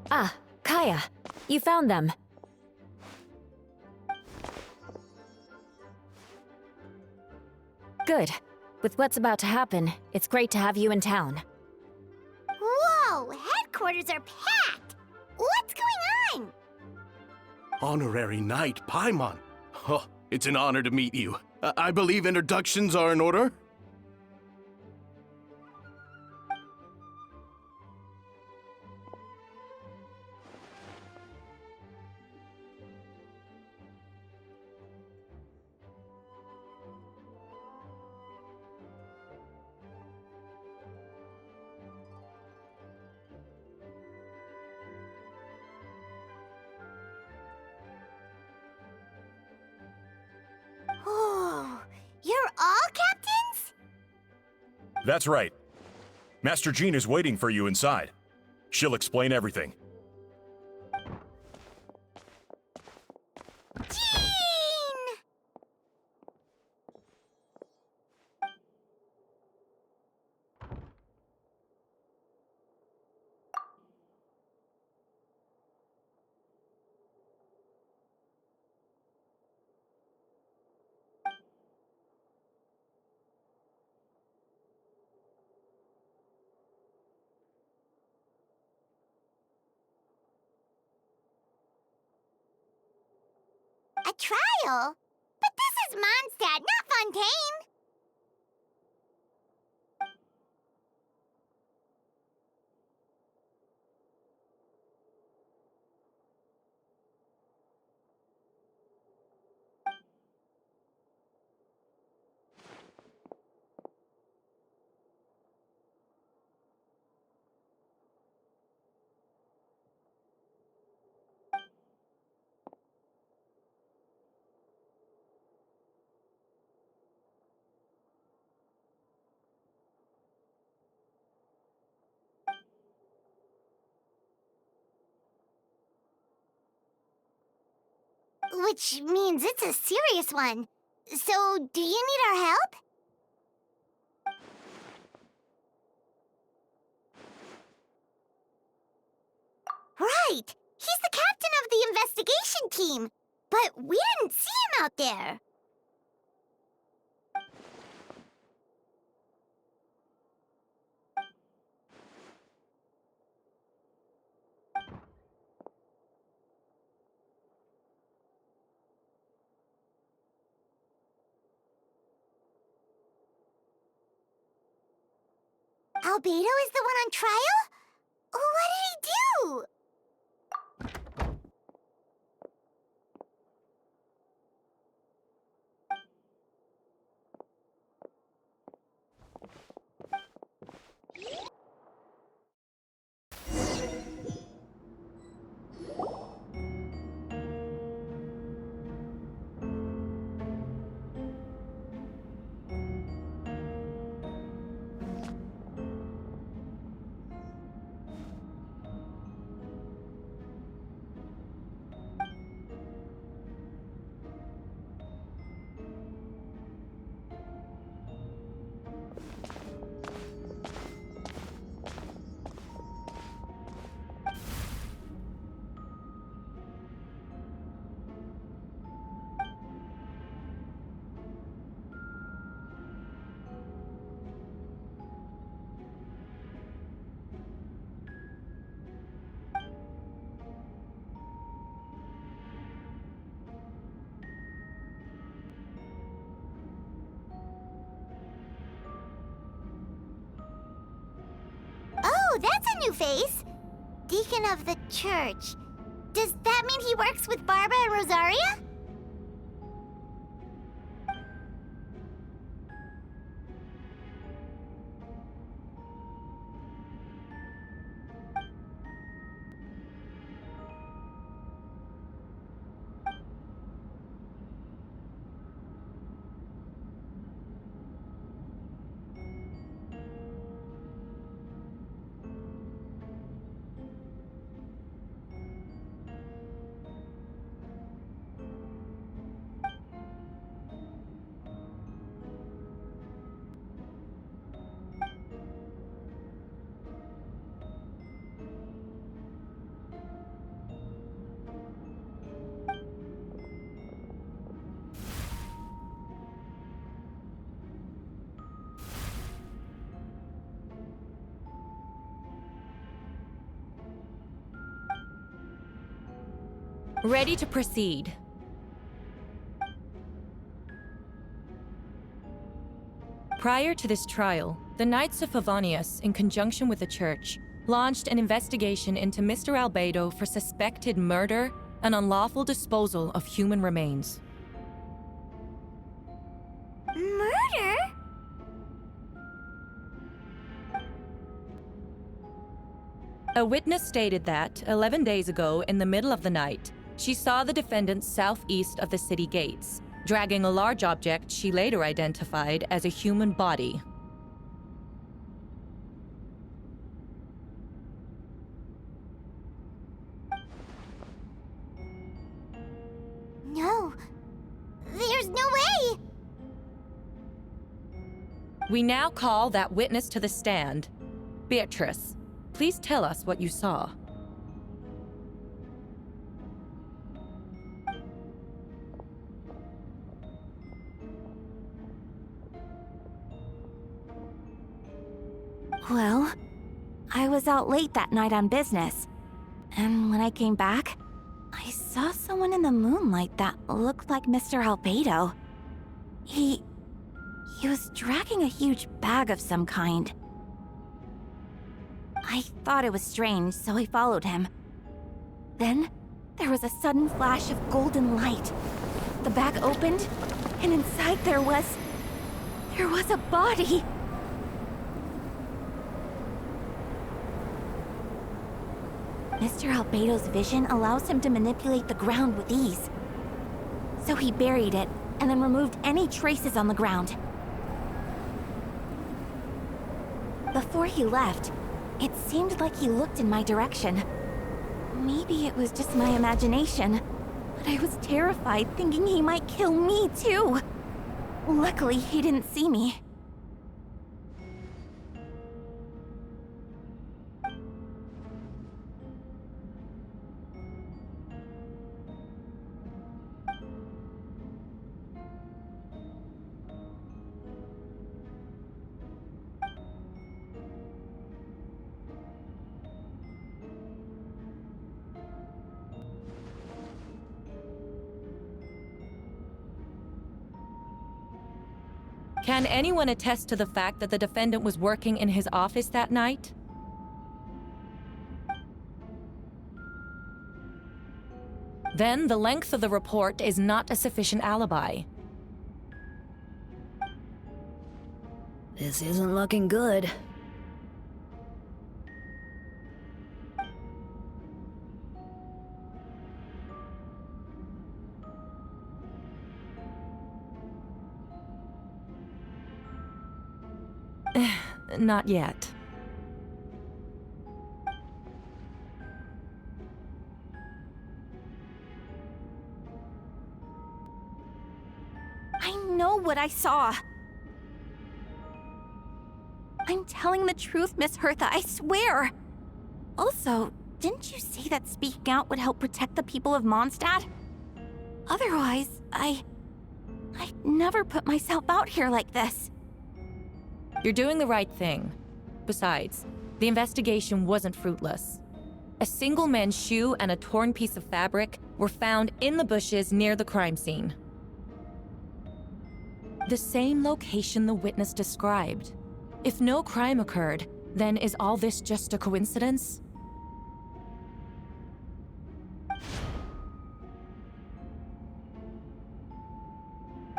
Ah, Kaya, you found them. Good. With what's about to happen, it's great to have you in town. Whoa! Headquarters are packed! What's going on? Honorary Knight Paimon. Oh, it's an honor to meet you. I believe introductions are in order? Oh, you're all captains? That's right. Master Jean is waiting for you inside. She'll explain everything. Jean! A trial? But this is Mondstadt, not Fontaine! Which means it's a serious one. So, do you need our help? Right! He's the captain of the investigation team! But we didn't see him out there! Albedo is the one on trial? What did he do? Oh, that's a new face! Deacon of the church. Does that mean he works with Barba and Rosaria? Ready to proceed. Prior to this trial, the Knights of Favonius, in conjunction with the Church, launched an investigation into Mr. Albedo for suspected murder and unlawful disposal of human remains. Murder? A witness stated that, 11 days ago, in the middle of the night, she saw the defendant southeast of the city gates, dragging a large object she later identified as a human body. No. There's no way! We now call that witness to the stand. Beatrice, please tell us what you saw. Well, I was out late that night on business. And when I came back, I saw someone in the moonlight that looked like Mr. Albedo. He was dragging a huge bag of some kind. I thought it was strange, so I followed him. Then, there was a sudden flash of golden light. The bag opened, and inside there was a body. Mr. Albedo's vision allows him to manipulate the ground with ease. So he buried it, and then removed any traces on the ground. Before he left, it seemed like he looked in my direction. Maybe it was just my imagination, but I was terrified thinking he might kill me too. Luckily, he didn't see me. Can anyone attest to the fact that the defendant was working in his office that night? Then the length of the report is not a sufficient alibi. This isn't looking good. Not yet. I know what I saw. I'm telling the truth, Miss Hertha, I swear. Also, didn't you say that speaking out would help protect the people of Mondstadt? Otherwise, I'd never put myself out here like this. You're doing the right thing. Besides, the investigation wasn't fruitless. A single man's shoe and a torn piece of fabric were found in the bushes near the crime scene. The same location the witness described. If no crime occurred, then is all this just a coincidence?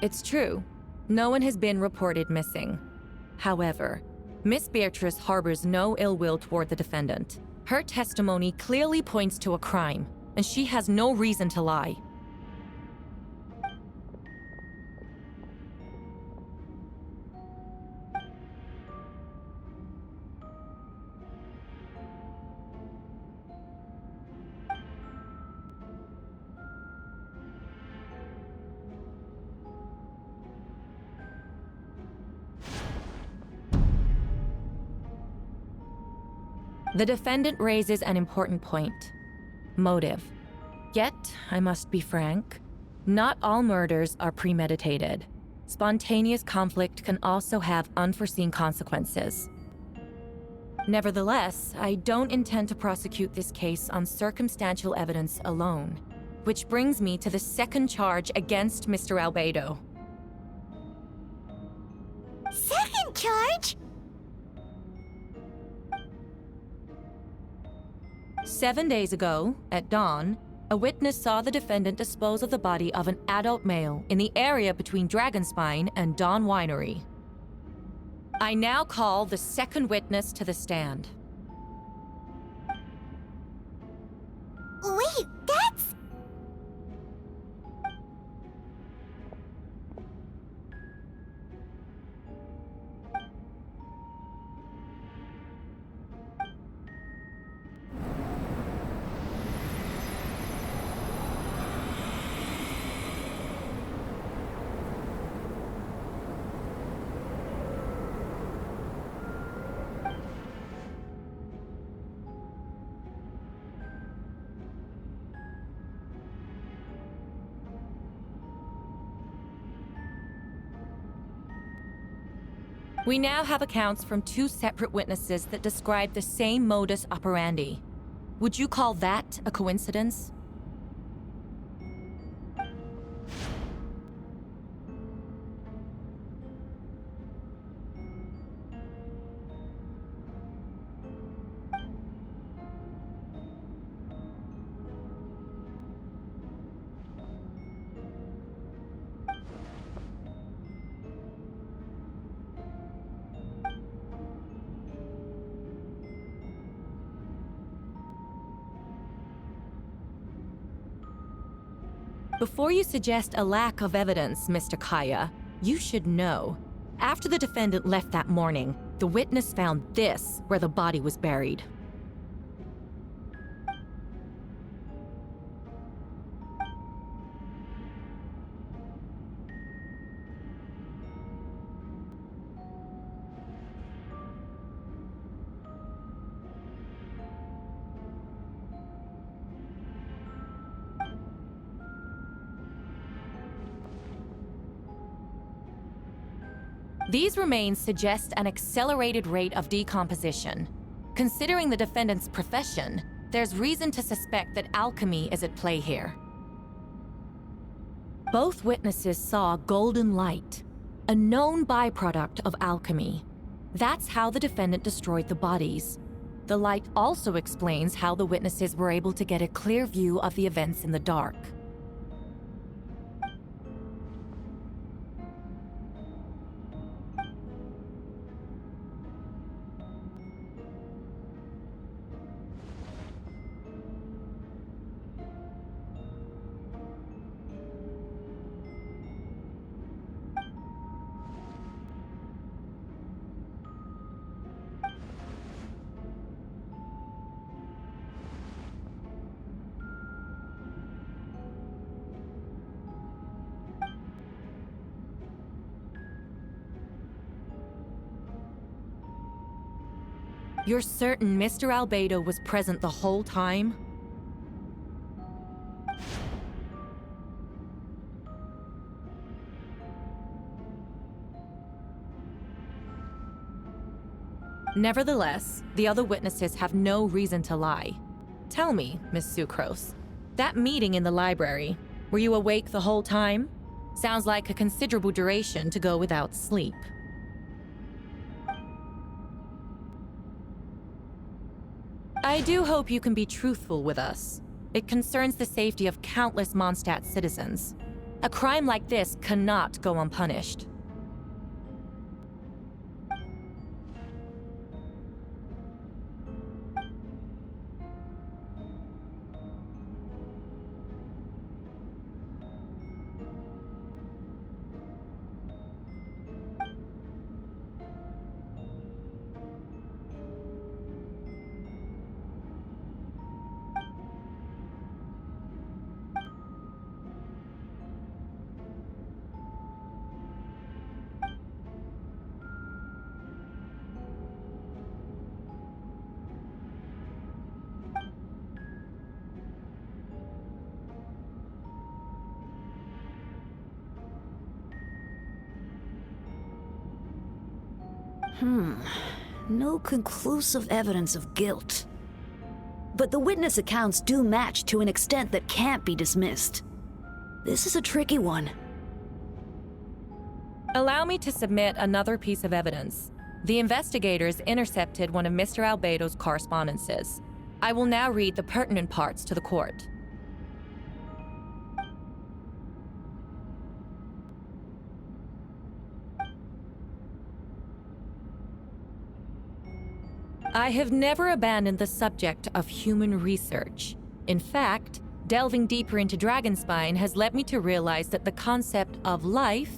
It's true. No one has been reported missing. However, Miss Beatrice harbors no ill will toward the defendant. Her testimony clearly points to a crime, and she has no reason to lie. The defendant raises an important point: motive. Yet, I must be frank, not all murders are premeditated. Spontaneous conflict can also have unforeseen consequences. Nevertheless, I don't intend to prosecute this case on circumstantial evidence alone. Which brings me to the second charge against Mr. Albedo. Second charge? 7 days ago, at dawn, a witness saw the defendant dispose of the body of an adult male in the area between Dragonspine and Dawn Winery. I now call the second witness to the stand. Wait, that's... We now have accounts from 2 separate witnesses that describe the same modus operandi. Would you call that a coincidence? Before you suggest a lack of evidence, Mr. Kaya, you should know. After the defendant left that morning, the witness found this where the body was buried. These remains suggest an accelerated rate of decomposition. Considering the defendant's profession, there's reason to suspect that alchemy is at play here. Both witnesses saw golden light, a known byproduct of alchemy. That's how the defendant destroyed the bodies. The light also explains how the witnesses were able to get a clear view of the events in the dark. You're certain Mr. Albedo was present the whole time? Nevertheless, the other witnesses have no reason to lie. Tell me, Miss Sucrose, that meeting in the library, were you awake the whole time? Sounds like a considerable duration to go without sleep. I do hope you can be truthful with us. It concerns the safety of countless Mondstadt citizens. A crime like this cannot go unpunished. No conclusive evidence of guilt. but the witness accounts do match to an extent that can't be dismissed. This is a tricky one. Allow me to submit another piece of evidence. The investigators intercepted one of Mr. Albedo's correspondences. I will now read the pertinent parts to the court. I have never abandoned the subject of human research. In fact, delving deeper into Dragonspine has led me to realize that the concept of life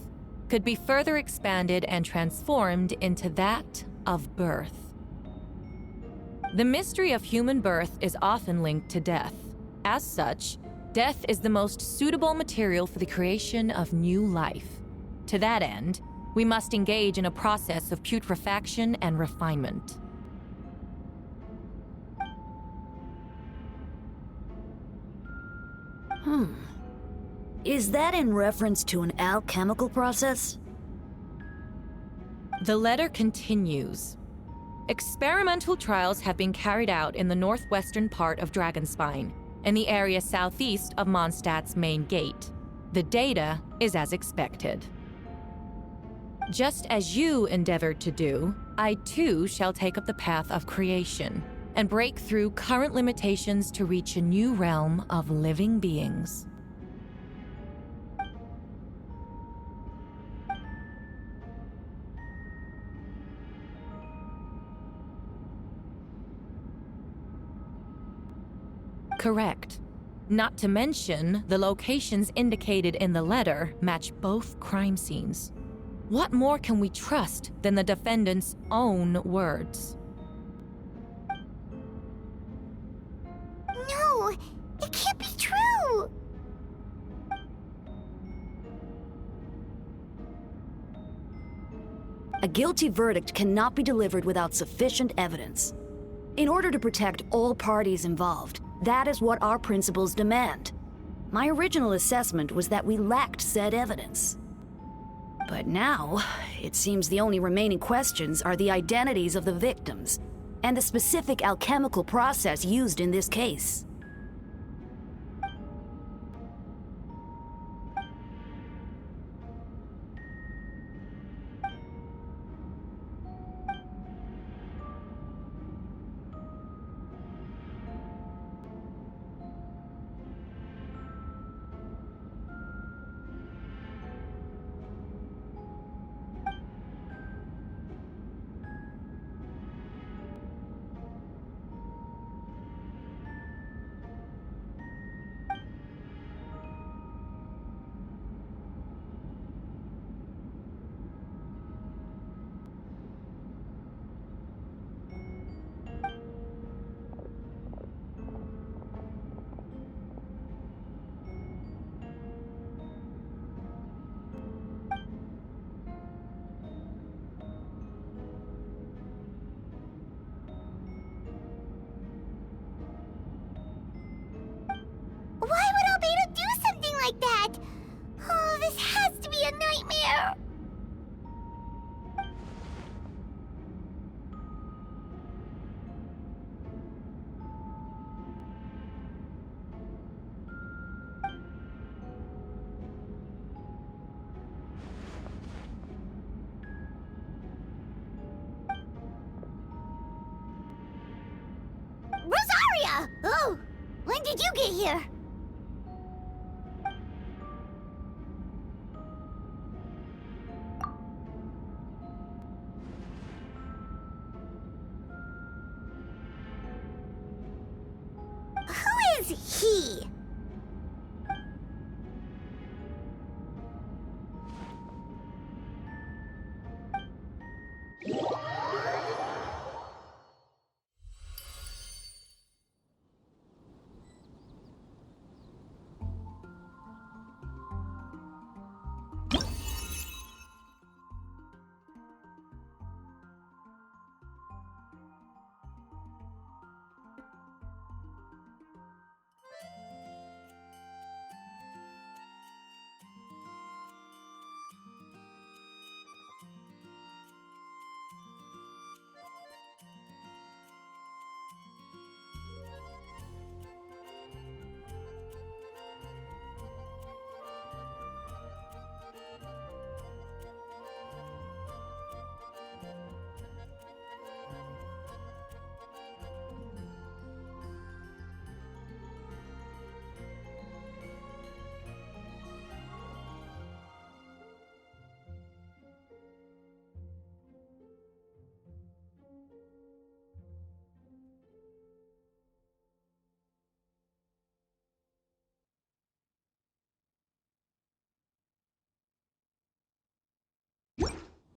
could be further expanded and transformed into that of birth. The mystery of human birth is often linked to death. As such, death is the most suitable material for the creation of new life. To that end, we must engage in a process of putrefaction and refinement. Is that in reference to an alchemical process? The letter continues. Experimental trials have been carried out in the northwestern part of Dragonspine, in the area southeast of Mondstadt's main gate. The data is as expected. Just as you endeavored to do, I too shall take up the path of creation and break through current limitations to reach a new realm of living beings. Correct. Not to mention, the locations indicated in the letter match both crime scenes. What more can we trust than the defendant's own words? No, it can't be true! A guilty verdict cannot be delivered without sufficient evidence. In order to protect all parties involved, that is what our principles demand. My original assessment was that we lacked said evidence. But now, it seems the only remaining questions are the identities of the victims and the specific alchemical process used in this case. Why would Albedo do something like that? Oh, this has to be a nightmare! Rosaria! Oh, when did you get here?